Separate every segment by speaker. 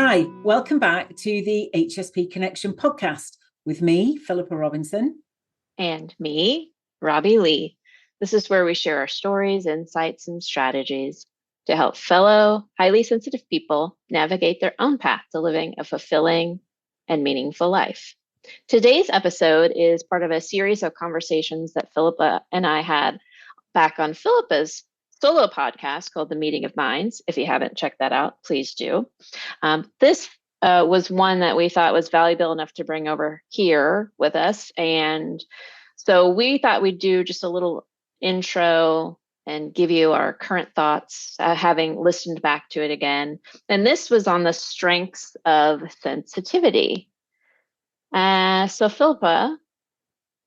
Speaker 1: Hi, welcome back to the HSP Connection podcast with me, Philippa Robinson.
Speaker 2: And me, Robbie Lee. This is where we share our stories, insights, and strategies to help fellow highly sensitive people navigate their own path to living a fulfilling and meaningful life. Today's episode is part of a series of conversations that Philippa and I had back on Philippa's solo podcast called The Meeting of Minds. If you haven't checked that out, please do. This was one that we thought was valuable enough to bring over here with us. And so we thought we'd do just a little intro and give you our current thoughts, having listened back to it again. And this was on the strengths of sensitivity. So Philippa,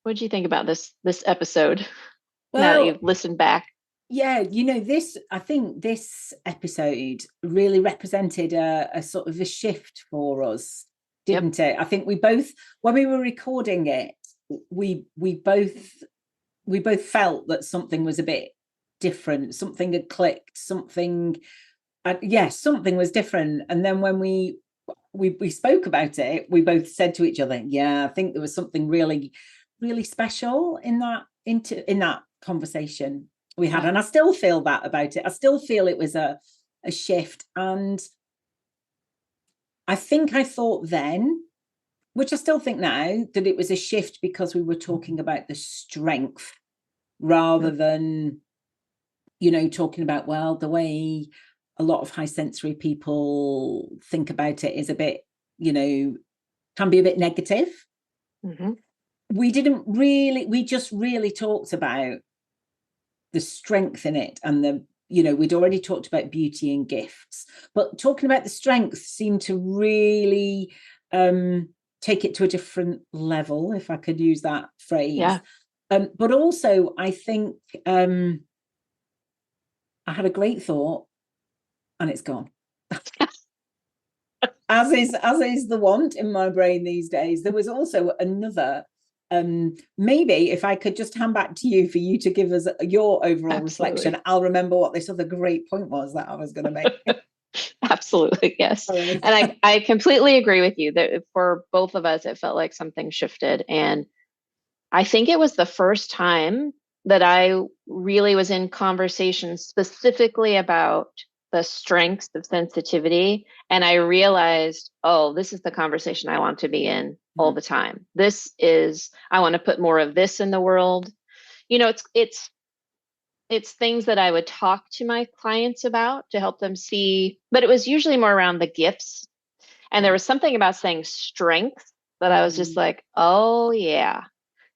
Speaker 2: what did you think about this episode now that you've listened back?
Speaker 1: Yeah, I think this episode really represented a sort of a shift for us, didn't it? I think we both, when we were recording it, we both felt that something was a bit different, something had clicked, something was different. And then when we spoke about it, we both said to each other, I think there was something really, really special in that conversation we had. And I still feel that about it. I still feel it was a shift. And I think I thought then, which I still think now, that it was a shift because we were talking about the strength rather than, talking about, well, the way a lot of high sensory people think about it is a bit, can be a bit negative. Mm-hmm. We just really talked about the strength in it, and we'd already talked about beauty and gifts, but talking about the strength seemed to really take it to a different level, if I could use that phrase. But also I think I had a great thought and it's gone. as is the want in my brain these days. There was also another, maybe if I could just hand back to you for you to give us your overall reflection, I'll remember what this other great point was that I was going to make.
Speaker 2: Absolutely, yes. And I completely agree with you that for both of us, it felt like something shifted. And I think it was the first time that I really was in conversation specifically about the strengths of sensitivity. And I realized, this is the conversation I want to be in all the time. I want to put more of this in the world. It's things that I would talk to my clients about to help them see, but it was usually more around the gifts. And there was something about saying strength that I was just like, oh yeah,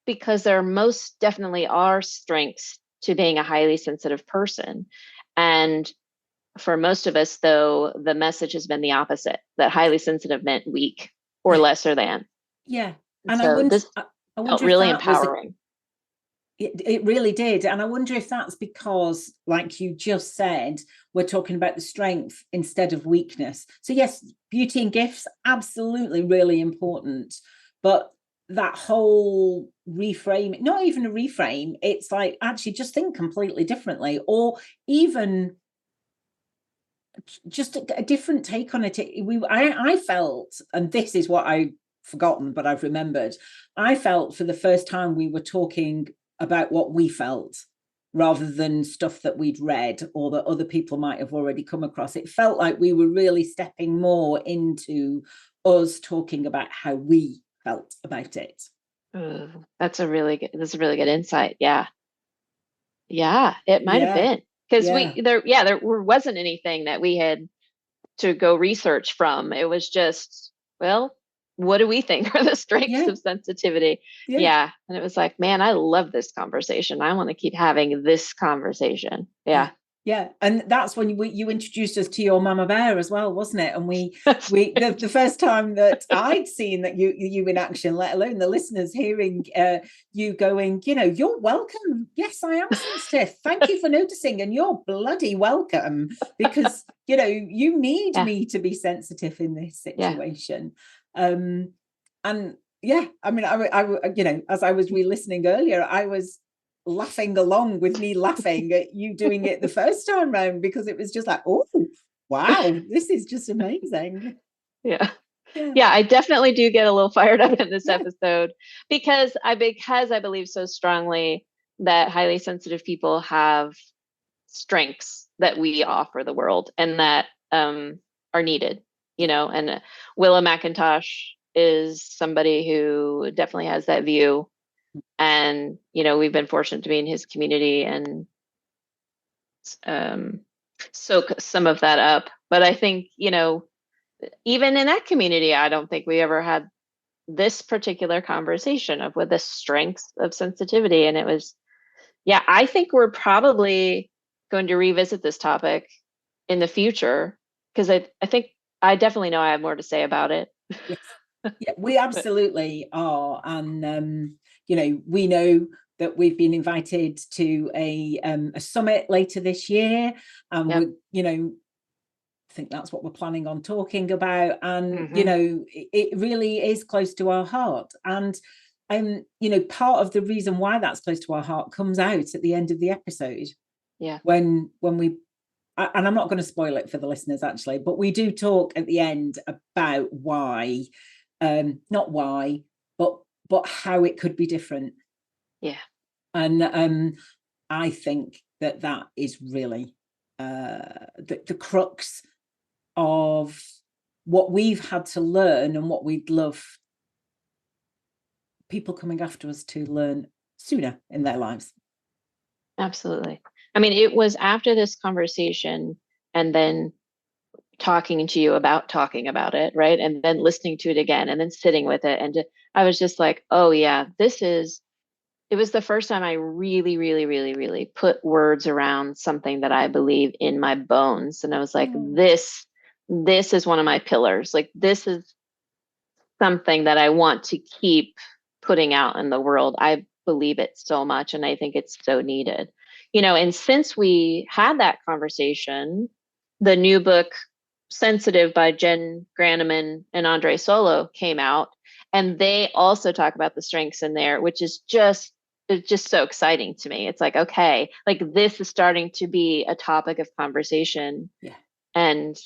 Speaker 2: because there most definitely are strengths to being a highly sensitive person. And for most of us, though, the message has been the opposite, that highly sensitive meant weak or lesser than.
Speaker 1: Yeah.
Speaker 2: And so this felt really empowering.
Speaker 1: It really did. And I wonder if that's because, like you just said, we're talking about the strength instead of weakness. So yes, beauty and gifts, absolutely really important. But that whole reframe, not even a reframe, it's like actually just think completely differently, or even just a different take on it. I felt, and this is what I've forgotten, but I've remembered, I felt for the first time we were talking about what we felt rather than stuff that we'd read or that other people might have already come across. It felt like we were really stepping more into us talking about how we felt about it.
Speaker 2: That's a really good insight. Yeah, it might have been because there wasn't anything that we had to go research from. It was just, well, what do we think are the strengths of sensitivity? Yeah. And it was like, man, I love this conversation. I want to keep having this conversation. Yeah.
Speaker 1: And that's when you introduced us to your mama bear as well, wasn't it? And we the first time that I'd seen that you in action, let alone the listeners hearing you going, you're welcome. Yes, I am sensitive. Thank you for noticing, and you're bloody welcome, because you need me to be sensitive in this situation. I mean, I as I was re-listening earlier, I was laughing along with me laughing at you doing it the first time round, because it was just like, oh wow, this is just amazing.
Speaker 2: Yeah.
Speaker 1: Yeah.
Speaker 2: Yeah, I definitely do get a little fired up in this episode because I believe so strongly that highly sensitive people have strengths that we offer the world and that are needed, and Willa McIntosh is somebody who definitely has that view. And, we've been fortunate to be in his community and soak some of that up. But I think, even in that community, I don't think we ever had this particular conversation of with the strengths of sensitivity. And it was, yeah, I think we're probably going to revisit this topic in the future because I think I definitely know I have more to say about it.
Speaker 1: Yes. Yeah, we absolutely are. And we know that we've been invited to a summit later this year, and
Speaker 2: Yep.
Speaker 1: I think that's what we're planning on talking about. And
Speaker 2: Mm-hmm.
Speaker 1: it really is close to our heart. And part of the reason why that's close to our heart comes out at the end of the episode.
Speaker 2: Yeah.
Speaker 1: When we, and I'm not going to spoil it for the listeners actually, but we do talk at the end about why, not why, but how it could be different.
Speaker 2: Yeah.
Speaker 1: And I think that is really the crux of what we've had to learn and what we'd love people coming after us to learn sooner in their lives.
Speaker 2: Absolutely. I mean, it was after this conversation and then talking to you about talking about it, right? And then listening to it again and then sitting with it. And I was just like, oh, yeah, it was the first time I really, really, really, really put words around something that I believe in my bones. And I was like, this is one of my pillars. Like, this is something that I want to keep putting out in the world. I believe it so much and I think it's so needed. And since we had that conversation, the new book Sensitive by Jen Granneman and Andre Solo came out, and they also talk about the strengths in there, which is it's just so exciting to me. It's like, okay, like this is starting to be a topic of conversation.
Speaker 1: Yeah.
Speaker 2: And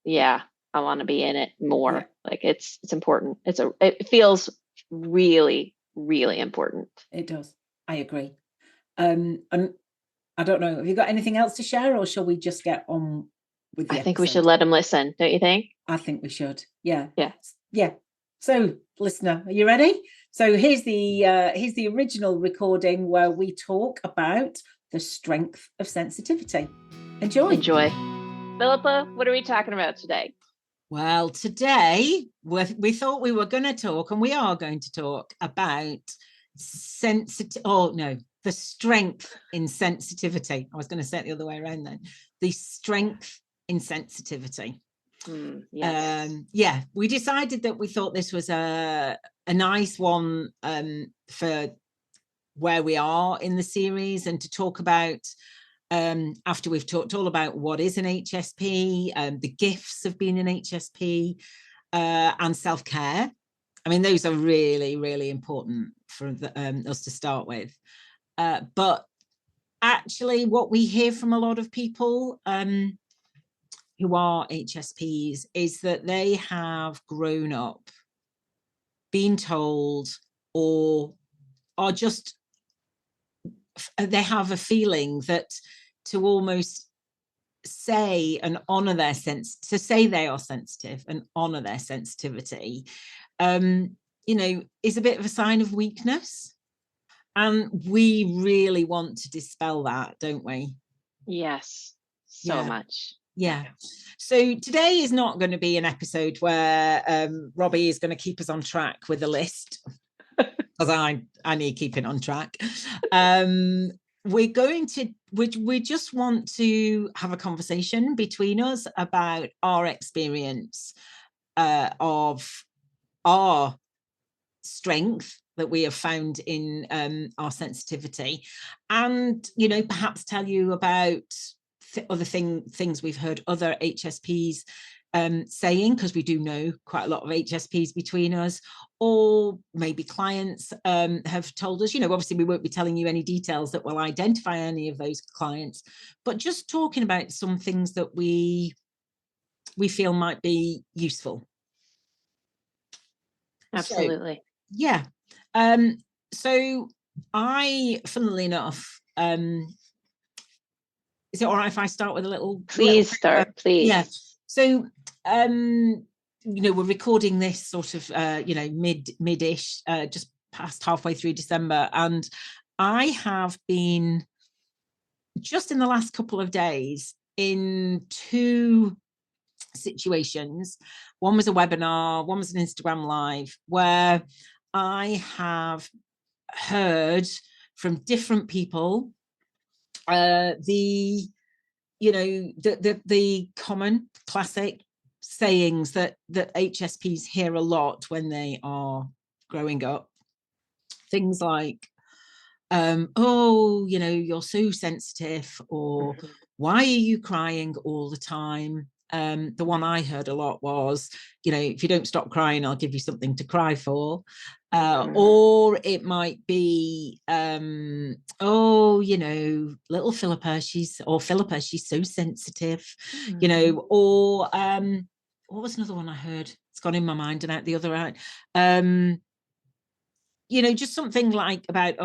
Speaker 2: yeah, I want to be in it more.
Speaker 1: Yeah.
Speaker 2: Like it's important. It feels really, really important.
Speaker 1: It does. I agree. And I don't know, have you got anything else to share, or shall we just get on with the
Speaker 2: I
Speaker 1: episode?
Speaker 2: think we should let them listen, don't you think?
Speaker 1: I think we should. Yeah.
Speaker 2: Yeah.
Speaker 1: So, listener, are you ready? So here's the original recording where we talk about the strength of sensitivity. Enjoy.
Speaker 2: Philippa, what are we talking about today?
Speaker 1: Well, today we thought we were going to talk, and we are going to talk about the strength in sensitivity. I was going to say it the other way around then. The strength in sensitivity.
Speaker 2: Yes.
Speaker 1: We decided that we thought this was a nice one for where we are in the series, and to talk about after we've talked all about what is an HSP, the gifts of being an HSP, and self-care. I mean, those are really, really important for us to start with. But actually, what we hear from a lot of people who are HSPs is that they have grown up being told, or are just, they have a feeling that to almost say and honor their to say they are sensitive and honor their sensitivity, is a bit of a sign of weakness. And we really want to dispel that, don't we?
Speaker 2: Yes, so much.
Speaker 1: Yeah. So today is not going to be an episode where Robbie is going to keep us on track with a list, because I need keeping on track. We just want to have a conversation between us about our experience of our strength that we have found in our sensitivity, and perhaps tell you about other things we've heard other HSPs saying, because we do know quite a lot of HSPs between us, or maybe clients have told us. Obviously we won't be telling you any details that will identify any of those clients, but just talking about some things that we feel might be useful.
Speaker 2: Absolutely.
Speaker 1: So, yeah. So I, funnily enough, is it all right if I start with a little?
Speaker 2: Please start, please.
Speaker 1: Yeah. So, we're recording this sort of, mid-ish, just past halfway through December, and I have been just in the last couple of days in two situations. One was a webinar, one was an Instagram live, where I have heard from different people the common classic sayings that HSPs hear a lot when they are growing up. Things like, you're so sensitive, or why are you crying all the time? The one I heard a lot was, if you don't stop crying, I'll give you something to cry for. Or it might be, little Philippa, she's so sensitive, or what was another one I heard? It's gone in my mind and out the other eye. Just something like about,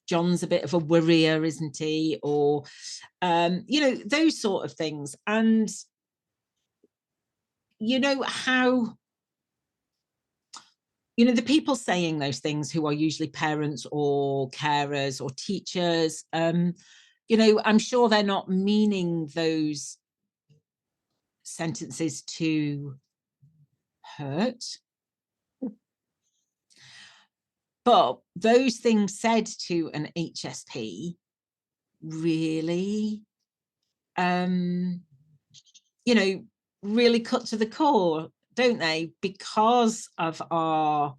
Speaker 1: John's a bit of a worrier, isn't he? Or, those sort of things. And, how, the people saying those things, who are usually parents or carers or teachers, I'm sure they're not meaning those sentences to hurt. But those things said to an HSP really, really cut to the core, don't they? Because of our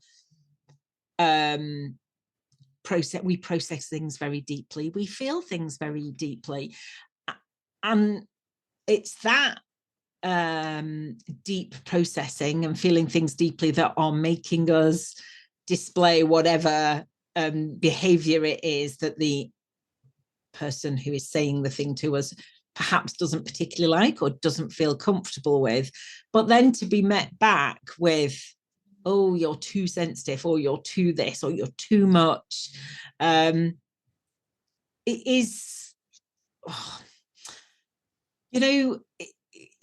Speaker 1: process, we process things very deeply, we feel things very deeply, and it's that deep processing and feeling things deeply that are making us display whatever behavior it is that the person who is saying the thing to us perhaps doesn't particularly like or doesn't feel comfortable with. But then to be met back with, oh, you're too sensitive, or you're too this, or you're too much, it is,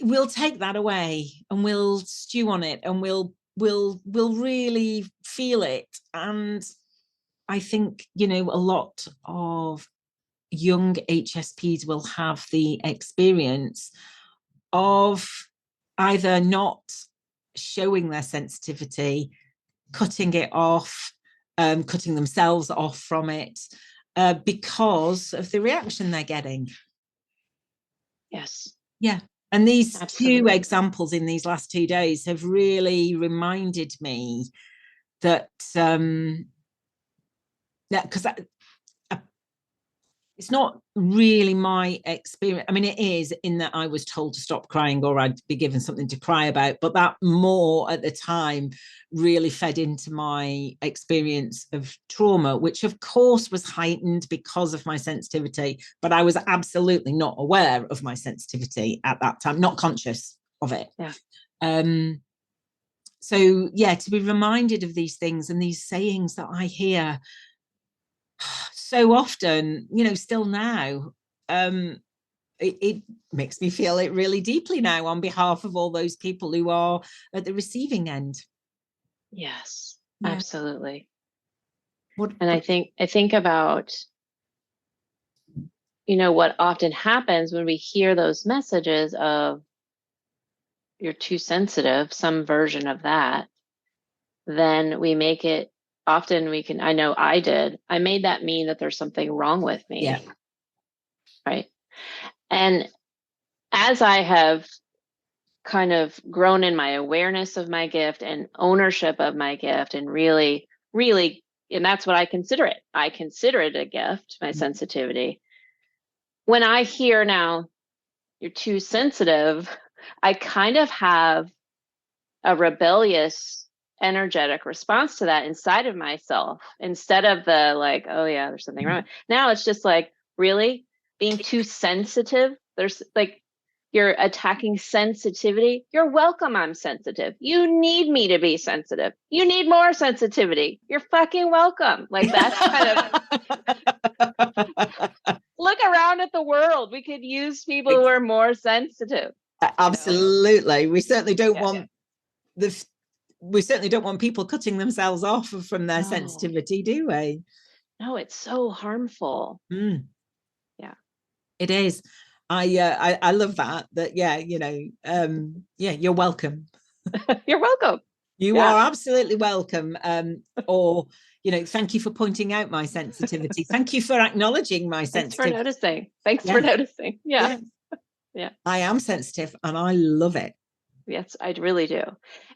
Speaker 1: we'll take that away and we'll stew on it, and we'll really feel it. And I think, a lot of young HSPs will have the experience of either not showing their sensitivity, cutting it off, cutting themselves off from it, because of the reaction they're getting.
Speaker 2: Yes.
Speaker 1: Yeah. And these
Speaker 2: Absolutely.
Speaker 1: two examples in these last 2 days have really reminded me that, because it's not really my experience. I mean, it is, in that I was told to stop crying or I'd be given something to cry about, but that more at the time really fed into my experience of trauma, which of course was heightened because of my sensitivity, but I was absolutely not aware of my sensitivity at that time, not conscious of it.
Speaker 2: Yeah.
Speaker 1: So yeah, to be reminded of these things and these sayings that I hear so often, still now, it makes me feel it really deeply now on behalf of all those people who are at the receiving end.
Speaker 2: Yes,
Speaker 1: yeah.
Speaker 2: Absolutely. And I think about, what often happens when we hear those messages of you're too sensitive, some version of that, then we make it, often I know I made that mean that there's something wrong with me.
Speaker 1: Yeah.
Speaker 2: Right. And as I have kind of grown in my awareness of my gift and ownership of my gift, and really, and that's what I consider it. I consider it a gift, my sensitivity. When I hear now, you're too sensitive, I kind of have a rebellious, energetic response to that inside of myself, instead of the like, oh yeah, there's something wrong. Now it's just like, really? Being too sensitive? There's like, you're attacking sensitivity. You're welcome. I'm sensitive. You need me to be sensitive. You need more sensitivity. You're fucking welcome. Like that's kind of look around at the world. We could use people who are more sensitive.
Speaker 1: Absolutely. We certainly don't want
Speaker 2: yeah.
Speaker 1: we certainly don't want people cutting themselves off from their sensitivity, do we?
Speaker 2: No, it's so harmful. Yeah.
Speaker 1: It is. I love that yeah, yeah, you're welcome.
Speaker 2: You're welcome.
Speaker 1: You are absolutely welcome. Or thank you for pointing out my sensitivity. Thank you for acknowledging my sensitivity.
Speaker 2: Thanks for noticing. Yeah.
Speaker 1: I am sensitive and I love it.
Speaker 2: Yes, I really do.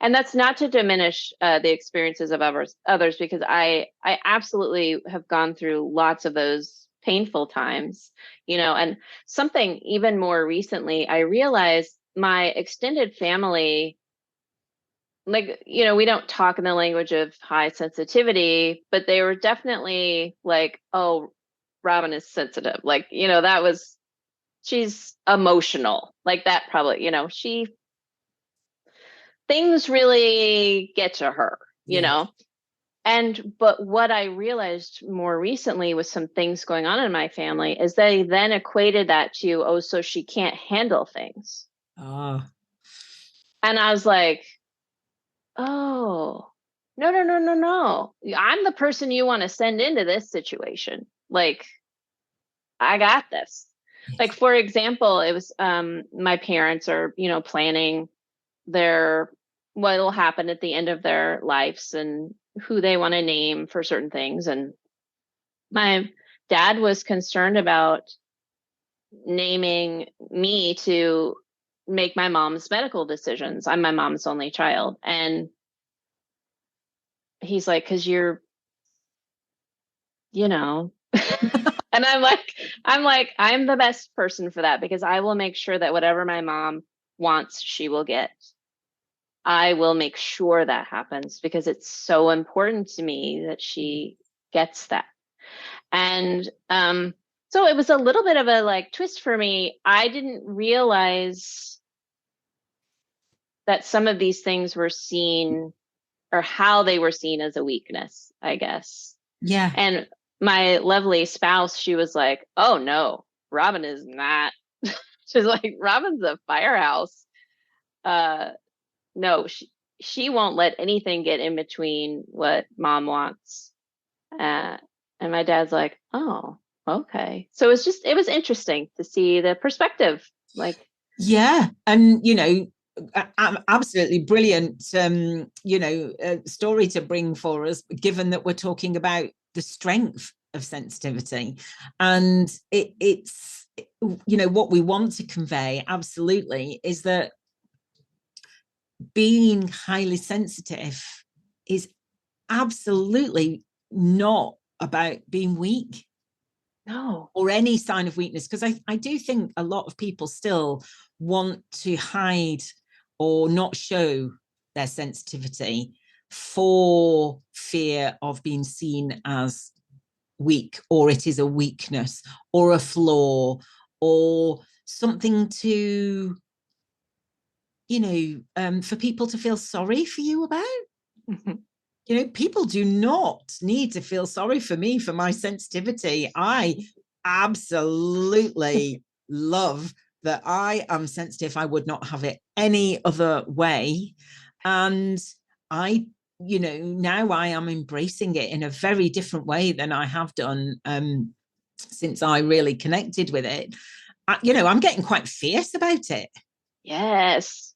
Speaker 2: And that's not to diminish the experiences of others, because I absolutely have gone through lots of those painful times, and something even more recently, I realized my extended family, like, we don't talk in the language of high sensitivity, but they were definitely like, oh, Robin is sensitive. Like, she's emotional like that. Probably, things really get to her, but what I realized more recently with some things going on in my family is they then equated that to, oh, so she can't handle things. And I was like, oh, no. I'm the person you want to send into this situation. Like, I got this. Like, for example, it was my parents are, planning what will happen at the end of their lives and who they want to name for certain things. And my dad was concerned about naming me to make my mom's medical decisions. I'm my mom's only child. And he's like, because you're, and I'm like, I'm the best person for that, because I will make sure that whatever my mom wants, she will get. I will make sure that happens, because it's so important to me that she gets that. And so it was a little bit of a twist for me. I didn't realize that some of these things were seen, or how they were seen, as a weakness, I guess.
Speaker 1: Yeah.
Speaker 2: And my lovely spouse, she was like, oh no, Robin is not. She's like, Robin's a firehouse. No, she won't let anything get in between what mom wants. And my dad's like, oh, okay. So it was interesting to see the perspective. Like,
Speaker 1: yeah. And, absolutely brilliant, story to bring for us, given that we're talking about the strength of sensitivity. And it's, what we want to convey absolutely is that being highly sensitive is absolutely not about being weak.
Speaker 2: No.
Speaker 1: Or any sign of weakness, because I do think a lot of people still want to hide or not show their sensitivity for fear of being seen as weak, or it is a weakness or a flaw or something to, for people to feel sorry for you about. People do not need to feel sorry for me for my sensitivity. I absolutely love that I am sensitive. I would not have it any other way. And now I am embracing it in a very different way than I have done since I really connected with it. I'm getting quite fierce about it.
Speaker 2: Yes.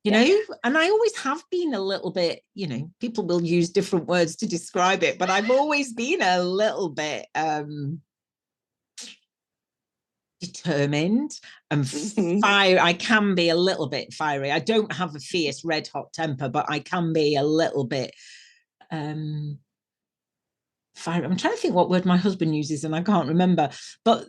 Speaker 1: And I always have been a little bit, people will use different words to describe it, but I've always been a little bit determined and fiery. I can be a little bit fiery. I don't have a fierce red hot temper, but I can be a little bit fiery. I'm trying to think what word my husband uses and I can't remember, but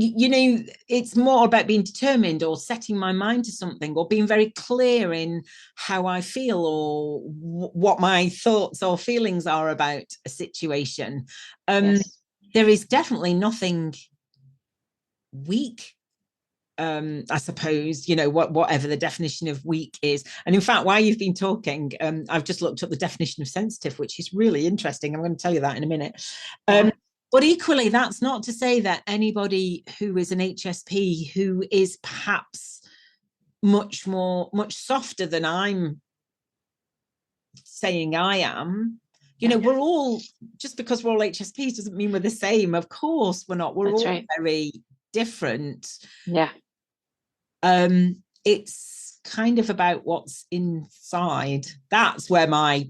Speaker 1: it's more about being determined or setting my mind to something or being very clear in how I feel or what my thoughts or feelings are about a situation. There is definitely nothing weak I suppose, you know, whatever the definition of weak is. And in fact, while you've been talking, I've just looked up the definition of sensitive, which is really interesting. I'm going to tell you that in a minute. But equally, that's not to say that anybody who is an HSP who is perhaps much softer than I'm saying I am, you know, we're all, just because we're all HSPs doesn't mean we're the same. Of course we're not. We're all very different.
Speaker 2: Yeah.
Speaker 1: It's kind of about what's inside. That's where my,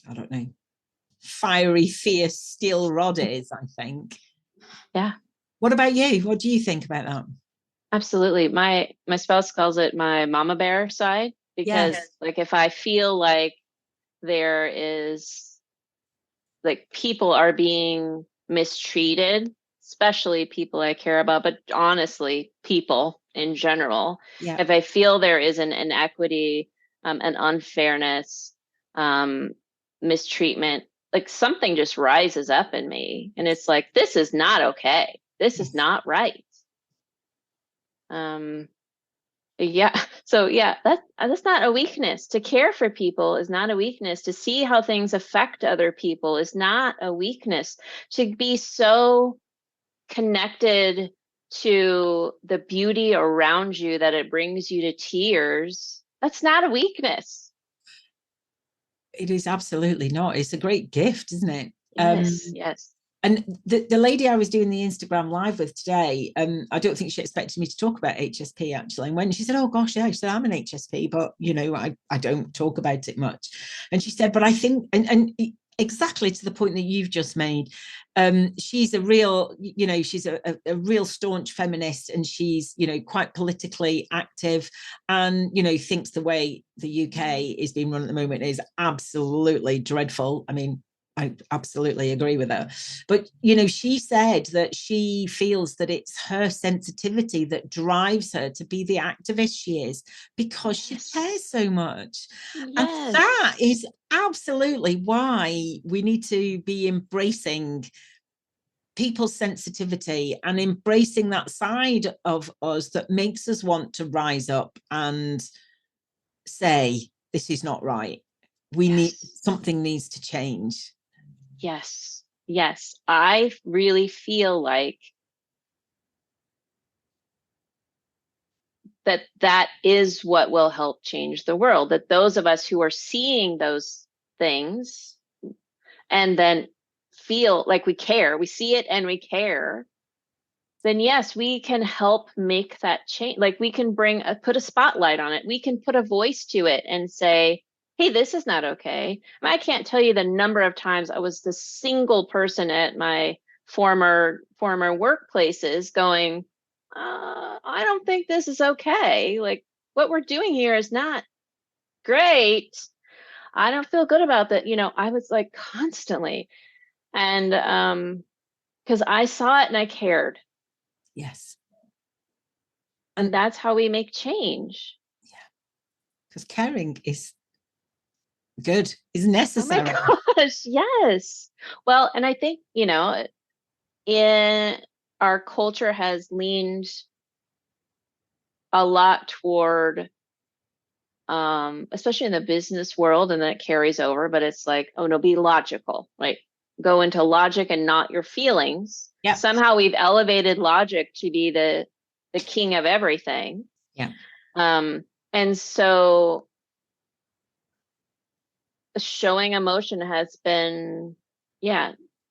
Speaker 1: I don't know, fiery, fierce steel rod is, I think.
Speaker 2: Yeah.
Speaker 1: What about you? What do you think about that?
Speaker 2: Absolutely. My spouse calls it my mama bear side, because like if I feel like there is, like, people are being mistreated, especially people I care about, but honestly, people in general, if I feel there is an inequity, an unfairness, mistreatment, like something just rises up in me, and it's like, this is not okay. This is not right. So that's not a weakness. To care for people is not a weakness. To see how things affect other people is not a weakness. To be so connected to the beauty around you that it brings you to tears, that's not a weakness.
Speaker 1: It is absolutely not. It's a great gift, isn't it?
Speaker 2: Yes.
Speaker 1: And the lady I was doing the Instagram live with today, I don't think she expected me to talk about HSP, actually. And when she said, oh gosh, yeah, she said, I'm an HSP, but you know, I don't talk about it much. And she said, but I think, and exactly to the point that you've just made, she's a real, you know, she's a real staunch feminist, and she's, you know, quite politically active, and, you know, thinks the way the UK is being run at the moment is absolutely dreadful. I mean, I absolutely agree with her. But, you know, she said that she feels that it's her sensitivity that drives her to be the activist she is, because she cares so much. And that is absolutely why we need to be embracing people's sensitivity and embracing that side of us that makes us want to rise up and say, this is not right. We need, something needs to change.
Speaker 2: Yes. I really feel like that is what will help change the world. That those of us who are seeing those things and then feel like we care, we see it and we care, then yes, we can help make that change. Like we can put a spotlight on it. We can put a voice to it and say, hey, this is not okay. I can't tell you the number of times I was the single person at my former workplaces going, I don't think this is okay. Like what we're doing here is not great. I don't feel good about that. You know, I was like constantly. And because I saw it and I cared.
Speaker 1: Yes.
Speaker 2: And that's how we make change.
Speaker 1: Yeah. Because caring is good, is necessary.
Speaker 2: Oh my gosh, yes. Well, and I think, you know, in our culture has leaned a lot toward, especially in the business world, and then it carries over, but it's like, oh no, be logical, like go into logic and not your feelings.
Speaker 1: Yeah.
Speaker 2: Somehow we've elevated logic to be the king of everything.
Speaker 1: Yeah.
Speaker 2: And so showing emotion has been,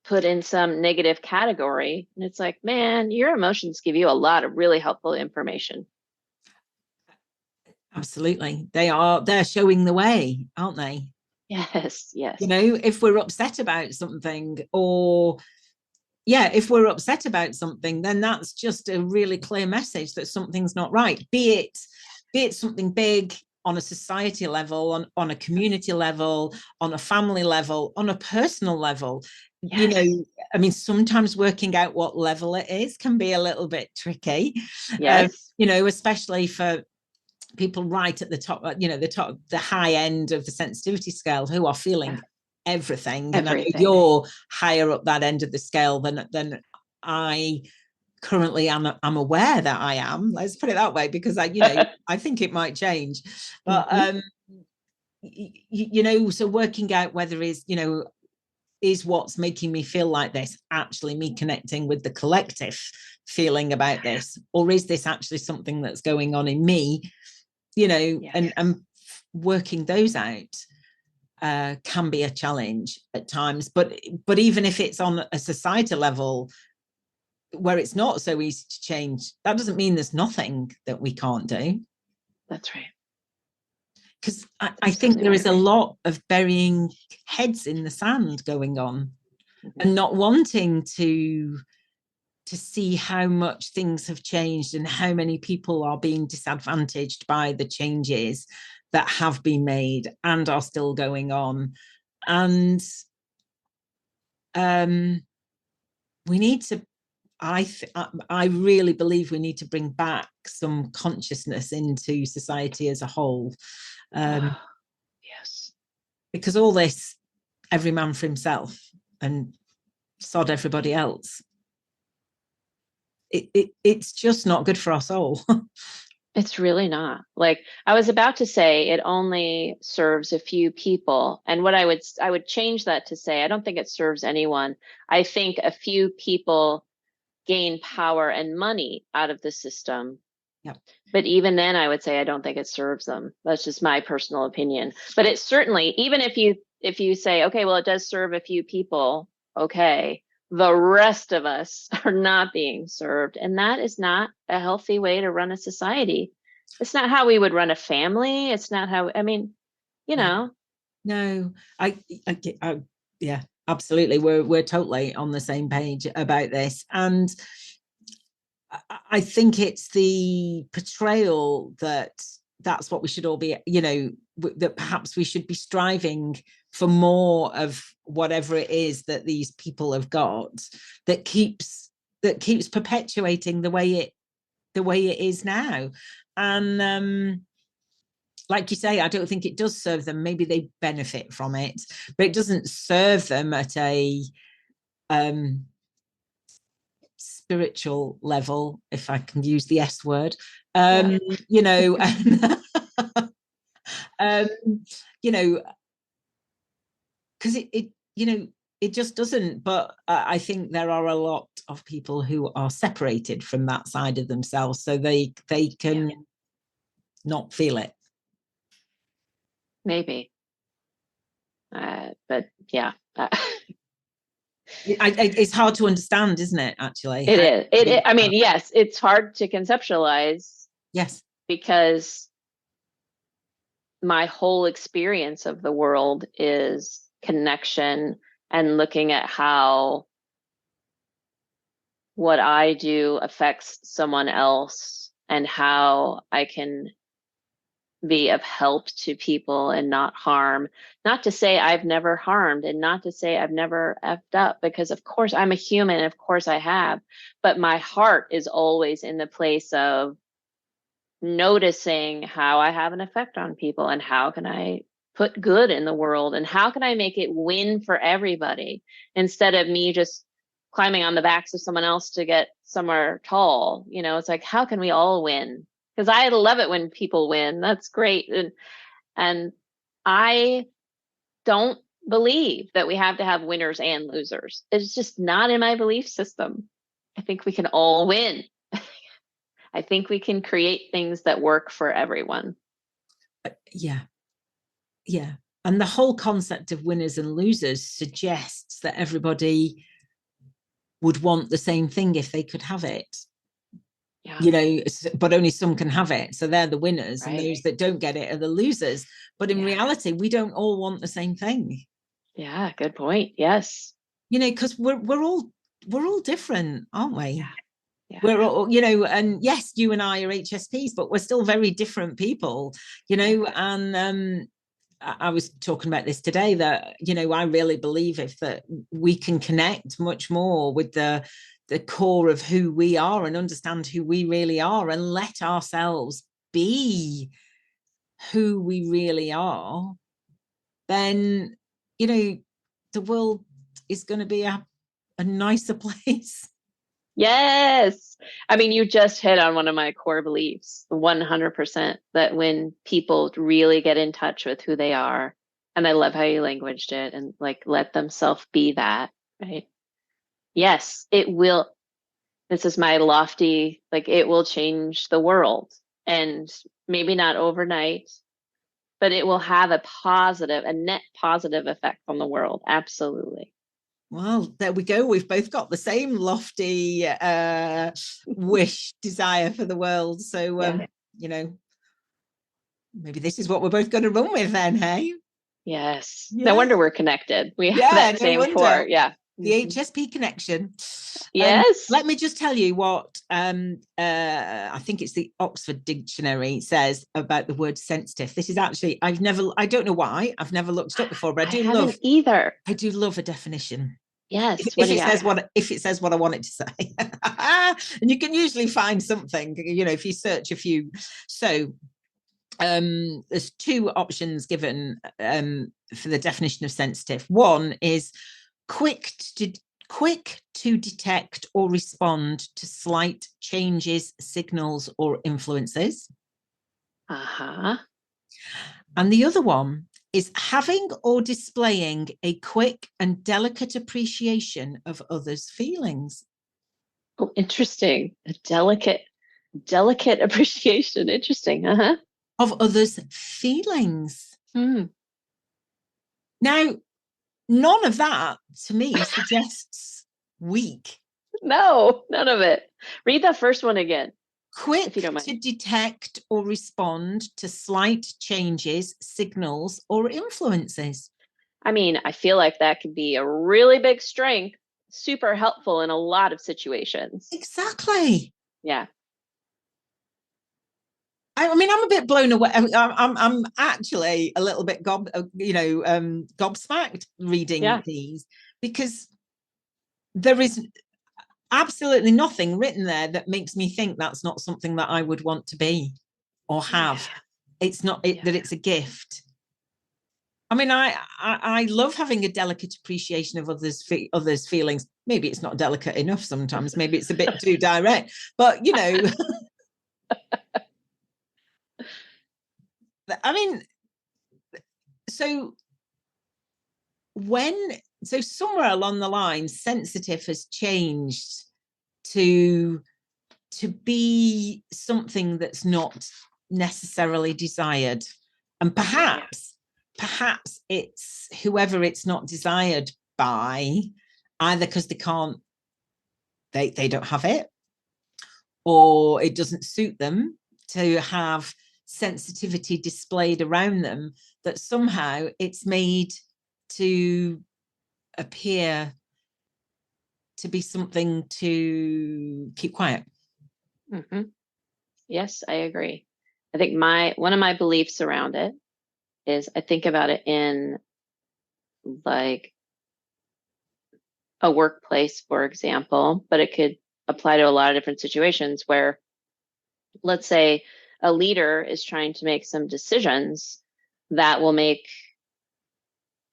Speaker 2: put in some negative category. And it's like, man, your emotions give you a lot of really helpful information.
Speaker 1: Absolutely. They're showing the way, aren't they?
Speaker 2: Yes.
Speaker 1: You know, if we're upset about something, or if we're upset about something, then that's just a really clear message that something's not right. Be it something big on a society level, on a community level, on a family level, on a personal level. Yes. You know, I mean, sometimes working out what level it is can be a little bit tricky.
Speaker 2: Yes.
Speaker 1: You know, especially for people right at the top, you know, the high end of the sensitivity scale, who are feeling everything. And I know you're higher up that end of the scale than I currently I'm aware that I am, let's put it that way, because I think it might change, but so working out whether is what's making me feel like this actually me connecting with the collective feeling about this, or is this actually something that's going on in me, and working those out can be a challenge at times, but even if it's on a societal level where it's not so easy to change, that doesn't mean there's nothing that we can't do.
Speaker 2: That's right.
Speaker 1: Because I think there is a lot of burying heads in the sand going on, and not wanting to see how much things have changed and how many people are being disadvantaged by the changes that have been made and are still going on. And we need to, I really believe we need to bring back some consciousness into society as a whole.
Speaker 2: Yes.
Speaker 1: Because all this, every man for himself and sod everybody else, it's just not good for our soul.
Speaker 2: It's really not. Like, I was about to say it only serves a few people, and what I would change that to say, I don't think it serves anyone. I think a few people gain power and money out of the system.
Speaker 1: Yep.
Speaker 2: But even then, I would say I don't think it serves them. That's just my personal opinion. But it certainly, even if you say, okay, well, it does serve a few people, okay, the rest of us are not being served. And that is not a healthy way to run a society. It's not how we would run a family. It's not how, I mean,
Speaker 1: No, yeah, absolutely. We're totally on the same page about this. And I think it's the portrayal that's what we should all be, that perhaps we should be striving for more of whatever it is that these people have got that keeps perpetuating the way it is now. And like you say, I don't think it does serve them. Maybe they benefit from it, but it doesn't serve them at a spiritual level, if I can use the S word. Because it just doesn't. But I think there are a lot of people who are separated from that side of themselves, so they can not feel it.
Speaker 2: maybe. But yeah.
Speaker 1: It's hard to understand, isn't it, actually?
Speaker 2: It is. I mean, yes, it's hard to conceptualize.
Speaker 1: Yes.
Speaker 2: Because my whole experience of the world is connection and looking at how what I do affects someone else and how I can be of help to people and not harm. Not to say I've never harmed, and not to say I've never effed up, because of course I'm a human, of course I have, but my heart is always in the place of noticing how I have an effect on people, and how can I put good in the world, and how can I make it win for everybody, instead of me just climbing on the backs of someone else to get somewhere tall. It's like, how can we all win? Because I love it when people win. That's great. And I don't believe that we have to have winners and losers. It's just not in my belief system. I think we can all win. I think we can create things that work for everyone.
Speaker 1: Yeah. And the whole concept of winners and losers suggests that everybody would want the same thing if they could have it. Yeah. But only some can have it. So they're the winners, right? And those that don't get it are the losers. But in reality, we don't all want the same thing.
Speaker 2: Yeah, good point. Yes.
Speaker 1: Because we're all different, aren't we?
Speaker 2: Yeah.
Speaker 1: We're all, and yes, you and I are HSPs, but we're still very different people, and I was talking about this today, that, I really believe that we can connect much more with the core of who we are and understand who we really are, and let ourselves be who we really are, then, the world is going to be a nicer place.
Speaker 2: Yes. I mean, you just hit on one of my core beliefs, 100%, that when people really get in touch with who they are, and I love how you languaged it, and like let themselves be that, right? Yes, it will. This is my lofty, like it will change the world. And maybe not overnight, but it will have a net positive effect on the world. Absolutely.
Speaker 3: Well, there we go. We've both got the same lofty wish, desire for the world. So, you know, maybe this is what we're both going to run with then, hey?
Speaker 2: Yes.
Speaker 3: Yeah.
Speaker 2: No wonder we're connected. We have that same core. Yeah.
Speaker 3: The HSP connection.
Speaker 2: Yes.
Speaker 3: Let me just tell you what I think it's the Oxford Dictionary says about the word sensitive. This is actually, I don't know why, I've never looked it up before, but I do love a definition.
Speaker 2: Yes.
Speaker 3: If it says what I want it to say. And you can usually find something, you know, if you search a few. So there's two options given for the definition of sensitive. One is quick to detect or respond to slight changes, signals, or influences.
Speaker 2: Uh-huh.
Speaker 3: And the other one is having or displaying a quick and delicate appreciation of others' feelings.
Speaker 2: Oh, interesting. A delicate appreciation. Interesting. Uh-huh.
Speaker 3: Of others' feelings.
Speaker 2: Hmm.
Speaker 3: Now, none of that to me suggests weak.
Speaker 2: No, none of it. Read the first one again.
Speaker 3: Quick
Speaker 2: if you don't mind.
Speaker 3: to detect or respond to slight changes, signals, or influences.
Speaker 2: I mean, I feel like that could be a really big strength, super helpful in a lot of situations.
Speaker 3: Exactly.
Speaker 2: Yeah.
Speaker 3: I mean, I'm a bit blown away. I'm actually a little bit gobsmacked reading these, because there is absolutely nothing written there that makes me think that's not something that I would want to be or have. It's not that it's a gift. I mean, I love having a delicate appreciation of others' feelings. Maybe it's not delicate enough sometimes. Maybe it's a bit too direct. But, you know, I mean, so somewhere along the line, sensitive has changed to be something that's not necessarily desired. And perhaps it's whoever it's not desired by, either because they don't have it, or it doesn't suit them to have sensitivity displayed around them, that somehow it's made to appear to be something to keep quiet.
Speaker 2: Mm-hmm. Yes, I agree. I think one of my beliefs around it is, I think about it in like a workplace, for example, but it could apply to a lot of different situations where, let's say, a leader is trying to make some decisions that will make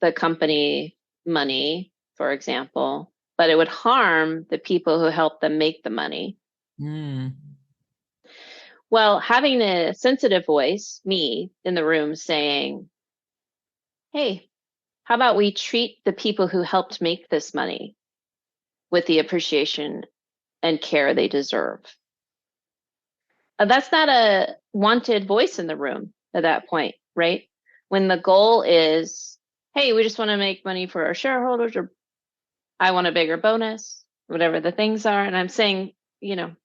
Speaker 2: the company money, for example, but it would harm the people who help them make the money. Well, having a sensitive voice, me in the room, saying, hey, how about we treat the people who helped make this money with the appreciation and care they deserve? That's not a wanted voice in the room at that point, right? When the goal is, hey, we just want to make money for our shareholders, or I want a bigger bonus, whatever the things are. And I'm saying, you know,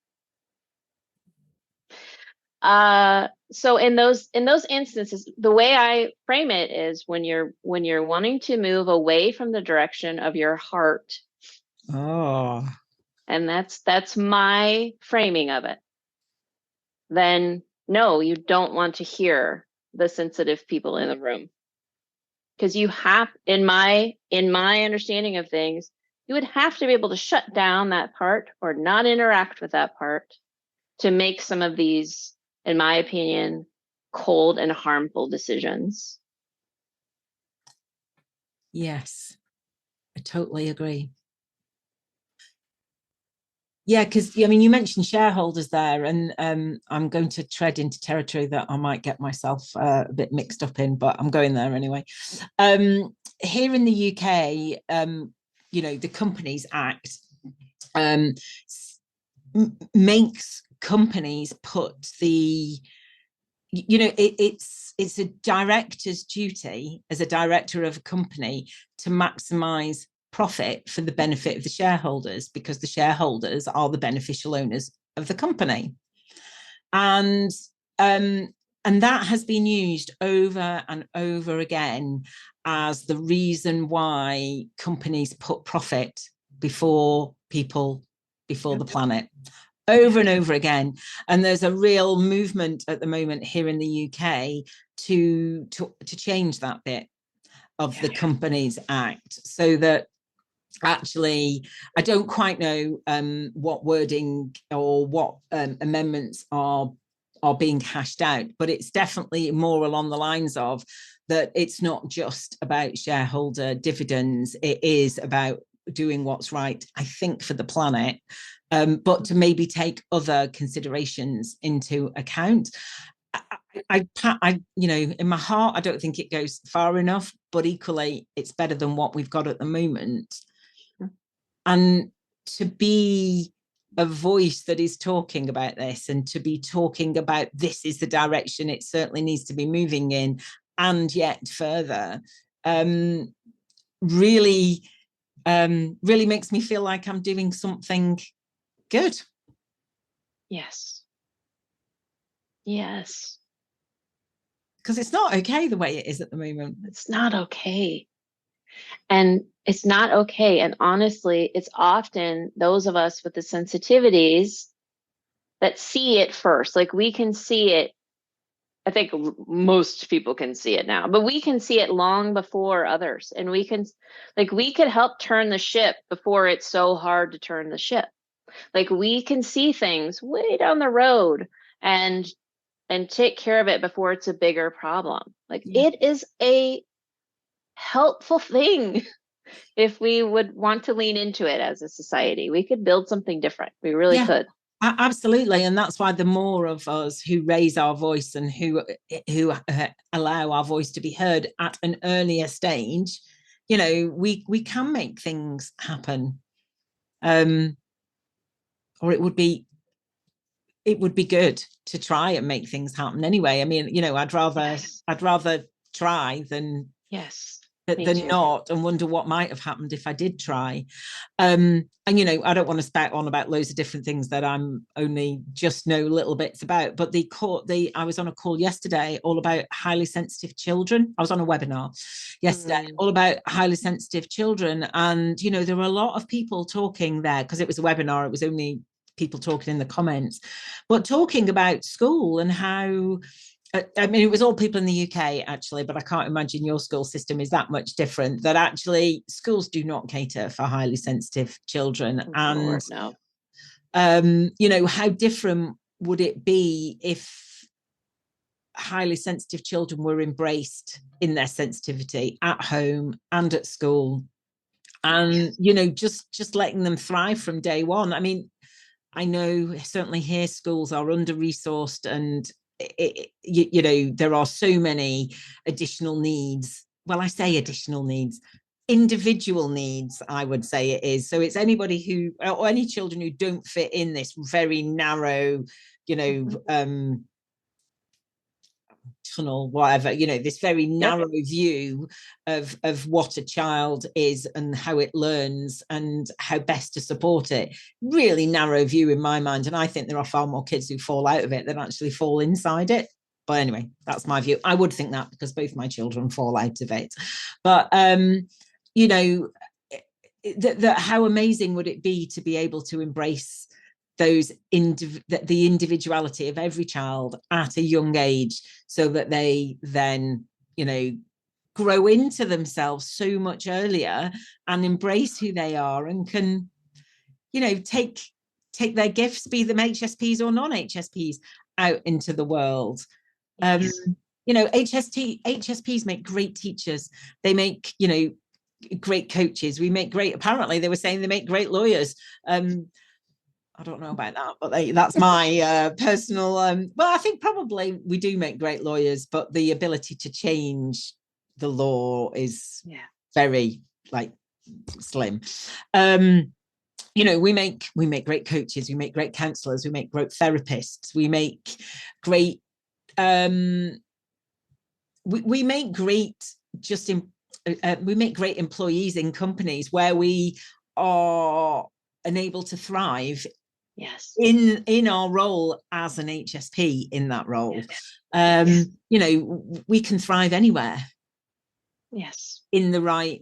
Speaker 2: so in those instances, the way I frame it is, when you're wanting to move away from the direction of your heart.
Speaker 3: Oh.
Speaker 2: And that's my framing of it. Then no, you don't want to hear the sensitive people in the room. Because you have, in my understanding of things, you would have to be able to shut down that part or not interact with that part to make some of these, in my opinion, cold and harmful decisions.
Speaker 3: Yes, I totally agree. Yeah, because I mean, you mentioned shareholders there, and I'm going to tread into territory that I might get myself a bit mixed up in, but I'm going there anyway. Here in the UK, the Companies Act makes companies put it's a director's duty as a director of a company to maximize profit for the benefit of the shareholders, because the shareholders are the beneficial owners of the company. And that has been used over and over again as the reason why companies put profit before people, before the planet, over and over again. And there's a real movement at the moment here in the UK to change that bit of the Companies Act, so that actually, I don't quite know what wording or what amendments are being hashed out, but it's definitely more along the lines of that it's not just about shareholder dividends, it is about doing what's right, I think, for the planet, but to maybe take other considerations into account. I in my heart, I don't think it goes far enough, but equally, it's better than what we've got at the moment. And to be a voice that is talking about this, and to be talking about this is the direction it certainly needs to be moving in, and yet further, really makes me feel like I'm doing something good.
Speaker 2: Yes.
Speaker 3: Because it's not okay the way it is at the moment.
Speaker 2: It's not okay. And it's not okay. And honestly, it's often those of us with the sensitivities that see it first. Like, we can see it. I think most people can see it now, but we can see it long before others. And we could help turn the ship before it's so hard to turn the ship. Like, we can see things way down the road and take care of it before it's a bigger problem. Like, it is a helpful thing. If we would want to lean into it as a society, we could build something different. We really could.
Speaker 3: Absolutely. And that's why the more of us who raise our voice and who allow our voice to be heard at an earlier stage, we can make things happen. Or it would be good to try and make things happen anyway. I mean, I'd rather try than not, and wonder what might have happened if I did try. And I don't want to spout on about loads of different things that I'm only just know little bits about, but I was on a call yesterday all about highly sensitive children. I was on a webinar yesterday all about highly sensitive children, and there were a lot of people talking there, because it was a webinar, it was only people talking in the comments, but talking about school and how, I mean, it was all people in the UK actually, but I can't imagine your school system is that much different, that actually schools do not cater for highly sensitive children. And how different would it be if highly sensitive children were embraced in their sensitivity at home and at school, and just letting them thrive from day one. I mean, I know certainly here schools are under-resourced, and there are so many additional needs. Well, I say additional needs, individual needs, I would say it is. So it's anybody or any children who don't fit in this very narrow, tunnel, whatever, this very narrow view of what a child is and how it learns and how best to support it. Really narrow view in my mind. And I think there are far more kids who fall out of it than actually fall inside it. But anyway, that's my view. I would think that, because both my children fall out of it. But how amazing would it be to be able to embrace the individuality of every child at a young age, so that they then grow into themselves so much earlier and embrace who they are, and can take their gifts, be them HSPs or non-HSPs, out into the world. HSPs make great teachers, they make great coaches, apparently they were saying they make great lawyers. I don't know about that, but that's my personal, well, I think probably we do make great lawyers, but the ability to change the law is very like slim. You know, we make great coaches, we make great counselors, we make great therapists, we make great we make great we make great employees in companies where we are unable to thrive in our role as an HSP in that role. You know, we can thrive anywhere in the right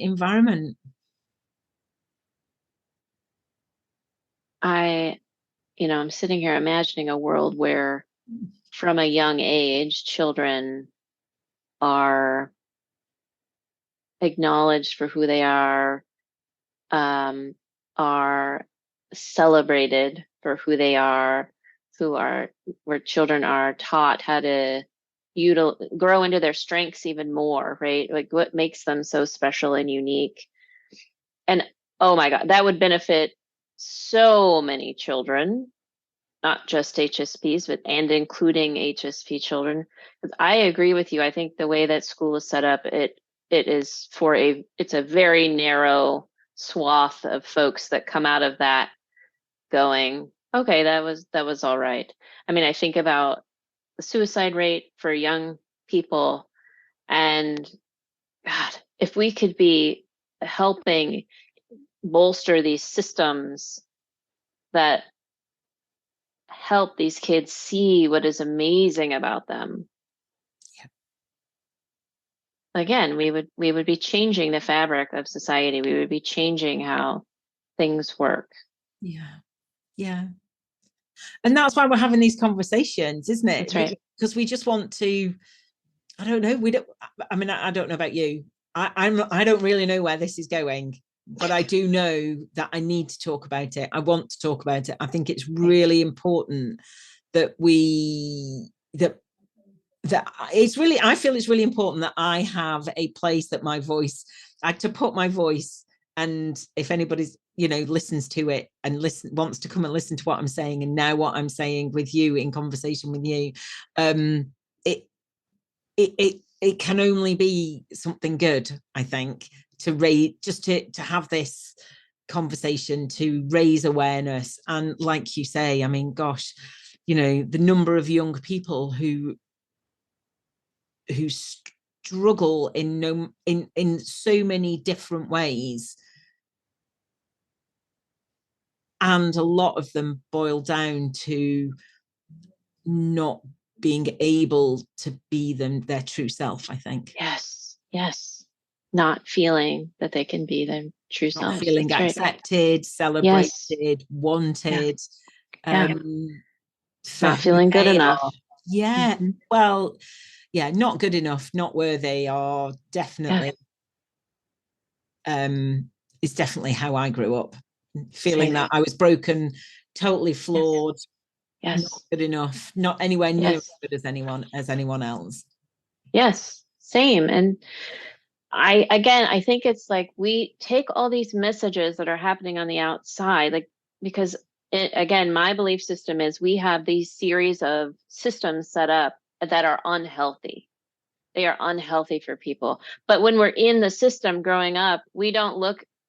Speaker 3: environment.
Speaker 2: You know, I'm sitting here imagining a world where from a young age, children are acknowledged for who they are celebrated for who they are, where children are taught how to grow into their strengths even more, right? Like what makes them so special and unique. And oh my God, that would benefit so many children, not just HSPs, and including HSP children. I agree with you. I think the way that school is set up, it's a very narrow swath of folks that come out of that going, okay, that was all right. I mean, I think about the suicide rate for young people, and God, if we could be helping bolster these systems that help these kids see what is amazing about them. Again, we would be changing the fabric of society. We would be changing how things work.
Speaker 3: Yeah. And that's why we're having these conversations, isn't it?
Speaker 2: That's right.
Speaker 3: Because we just want to, I don't know, I don't know about you. I don't really know where this is going, but I do know that I need to talk about it. I want to talk about it. I think it's really important that I feel it's really important that I have a place that to put my voice, and if anybody's, you know, listens to it and wants to come and listen to what I'm saying, and now what I'm saying with you in conversation with you, it can only be something good, I think, to have this conversation, to raise awareness. And like you say, I mean, gosh, you know, the number of young people who struggle in so many different ways, and a lot of them boil down to not being able to be their true self, I think.
Speaker 2: Yes. Not feeling that they can be their true self.
Speaker 3: Not feeling accepted, celebrated, wanted.
Speaker 2: Not feeling good enough.
Speaker 3: Well, not good enough, not worthy, are definitely is definitely how I grew up, feeling that I was broken, totally flawed, not good enough, not anywhere near as good as anyone else.
Speaker 2: Yes, same. And I think it's like we take all these messages that are happening on the outside, like, because again, my belief system is we have these series of systems set up that are unhealthy. They are unhealthy for people. But when we're in the system growing up,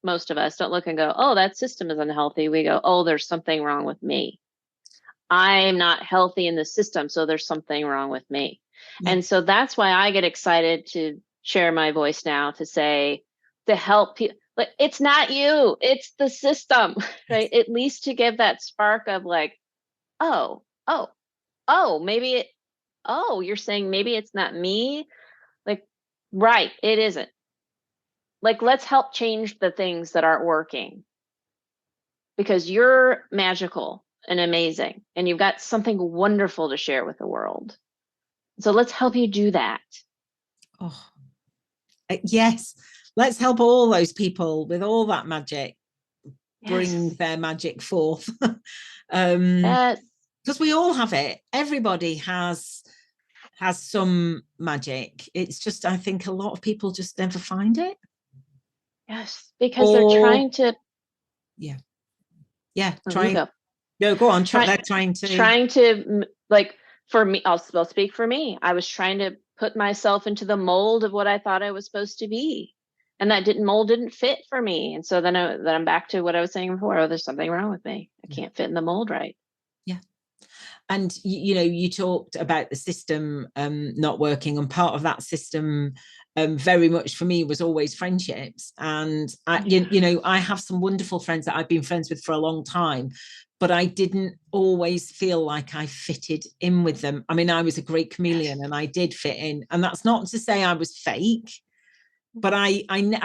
Speaker 2: most of us don't look and go, oh, that system is unhealthy. We go, oh, there's something wrong with me. I'm not healthy in the system, so there's something wrong with me. And so that's why I get excited to share my voice now, to help people. Like, it's not you, it's the system, right? At least to give that spark of like, maybe you're saying maybe it's not me. Like, right, it isn't. Like, let's help change the things that aren't working, because you're magical and amazing, and you've got something wonderful to share with the world. So let's help you do that.
Speaker 3: Yes, let's help all those people with all that magic bring their magic forth. Because we all have it. Everybody has some magic. It's just, I think a lot of people just never find it.
Speaker 2: Yes, because they're trying to.
Speaker 3: Yeah.
Speaker 2: Oh, you go.
Speaker 3: No, go on.
Speaker 2: Try-
Speaker 3: They're trying to.
Speaker 2: Like, for me, I'll speak for me. I was trying to put myself into the mold of what I thought I was supposed to be, and that mold didn't fit for me. And so then I'm back to what I was saying before. Oh, there's something wrong with me. I can't fit in the mold right.
Speaker 3: Yeah. And you talked about the system not working, and part of that system very much for me was always friendships. And I have some wonderful friends that I've been friends with for a long time, but I didn't always feel like I fitted in with them. I mean, I was a great chameleon and I did fit in, and that's not to say I was fake, but I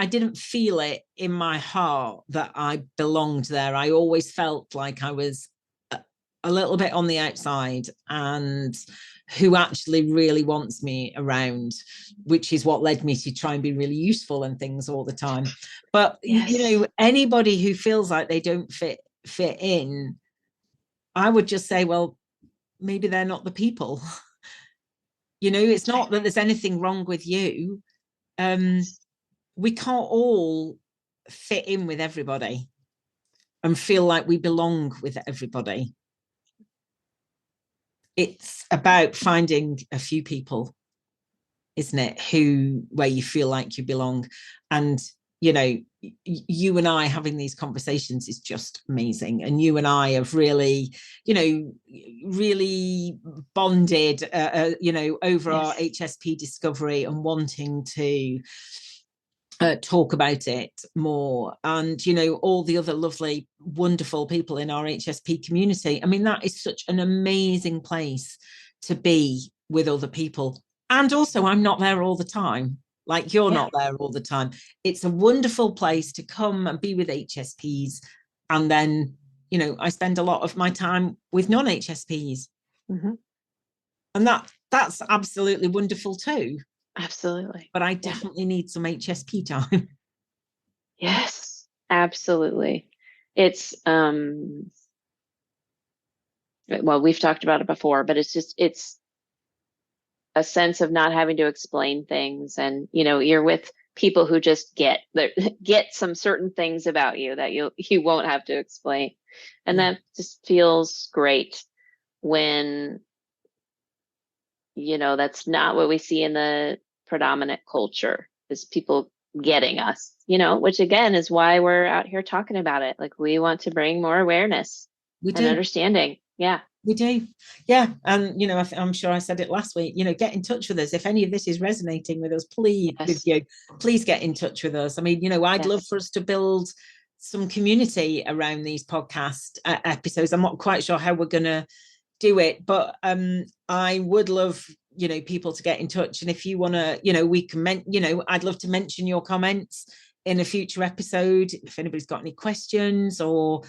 Speaker 3: didn't feel it in my heart that I belonged there. I always felt like I was a little bit on the outside, and who actually really wants me around, which is what led me to try and be really useful and things all the time. But anybody who feels like they don't fit in, I would just say, well, maybe they're not the people. It's not that there's anything wrong with you. We can't all fit in with everybody and feel like we belong with everybody. It's about finding a few people, isn't it, where you feel like you belong. And you and I having these conversations is just amazing, and you and I have really bonded over our HSP discovery and wanting to talk about it more. And all the other lovely, wonderful people in our HSP community. I mean, that is such an amazing place to be with other people. And also, I'm not there all the time, like you're not there all the time. It's a wonderful place to come and be with HSPs, and then I spend a lot of my time with non-HSPs, and that's absolutely wonderful too.
Speaker 2: Absolutely.
Speaker 3: But I definitely need some HSP time.
Speaker 2: Yes, absolutely. It's well, we've talked about it before, but it's a sense of not having to explain things, and you're with people who just get some certain things about you that you won't have to explain, and that just feels great when that's not what we see in the predominant culture, is people getting us, which again is why we're out here talking about it. Like, we want to bring more awareness and understanding.
Speaker 3: We do. Yeah. And, I'm sure I said it last week, get in touch with us. If any of this is resonating with us, please get in touch with us. I mean, I'd love for us to build some community around these podcast episodes. I'm not quite sure how we're going to do it, but I would love, people to get in touch. And if you want to, we can, I'd love to mention your comments in a future episode. If anybody's got any questions, or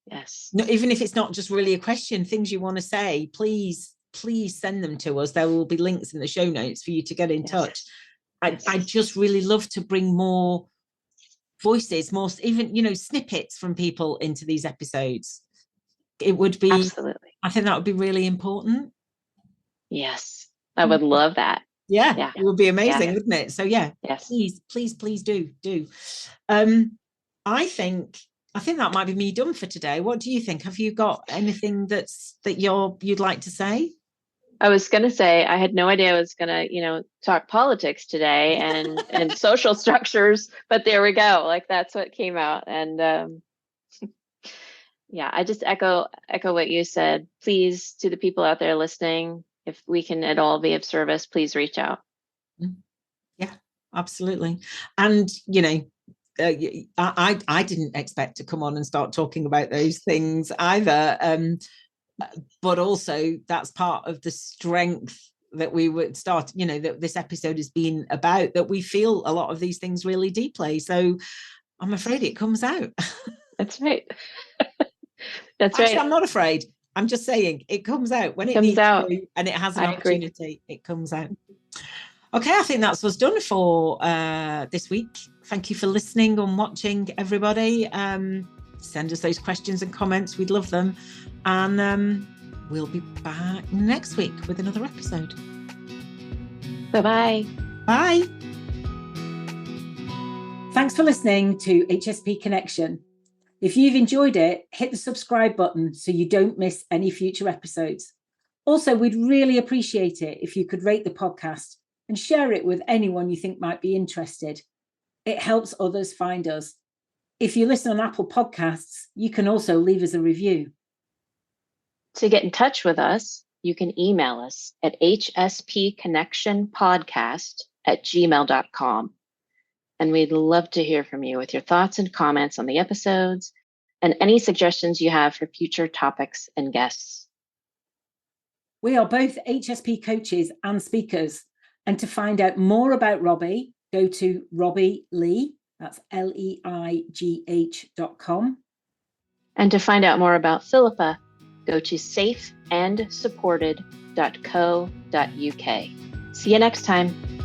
Speaker 3: no, even if it's not just really a question, things you want to say, please send them to us. There will be links in the show notes for you to get in touch. I just really love to bring more voices, more even snippets from people into these episodes. It would be absolutely. I think that would be really important. Yes, I would love that. Yeah, it would be amazing, wouldn't it? So please do. I think that might be me done for today. What do you think? Have you got anything that you'd like to say? I was going to say, I had no idea I was going to, talk politics today and social structures, but there we go. Like, that's what came out. And I just echo what you said. Please, to the people out there listening, if we can at all be of service, please reach out. Yeah, absolutely. And, I didn't expect to come on and start talking about those things either. But also that's part of the strength that we would start, that this episode has been about, that we feel a lot of these things really deeply. So I'm afraid it comes out. That's right. That's actually, right. I'm not afraid. I'm just saying it comes out when it needs to, and it has an opportunity. It comes out. Okay, I think that's what's done for this week. Thank you for listening and watching, everybody. Send us those questions and comments. We'd love them. And we'll be back next week with another episode. Bye-bye. Bye.
Speaker 1: Thanks for listening to HSP Connection. If you've enjoyed it, hit the subscribe button so you don't miss any future episodes. Also, we'd really appreciate it if you could rate the podcast and share it with anyone you think might be interested. It helps others find us. If you listen on Apple Podcasts, you can also leave us a review.
Speaker 2: To get in touch with us, you can email us at hspconnectionpodcast@gmail.com. And we'd love to hear from you with your thoughts and comments on the episodes and any suggestions you have for future topics and guests.
Speaker 1: We are both HSP coaches and speakers. And to find out more about Robbie, go to Robbie Lee, that's leigh.com.
Speaker 2: And to find out more about Philippa, go to safeandsupported.co.uk. See you next time.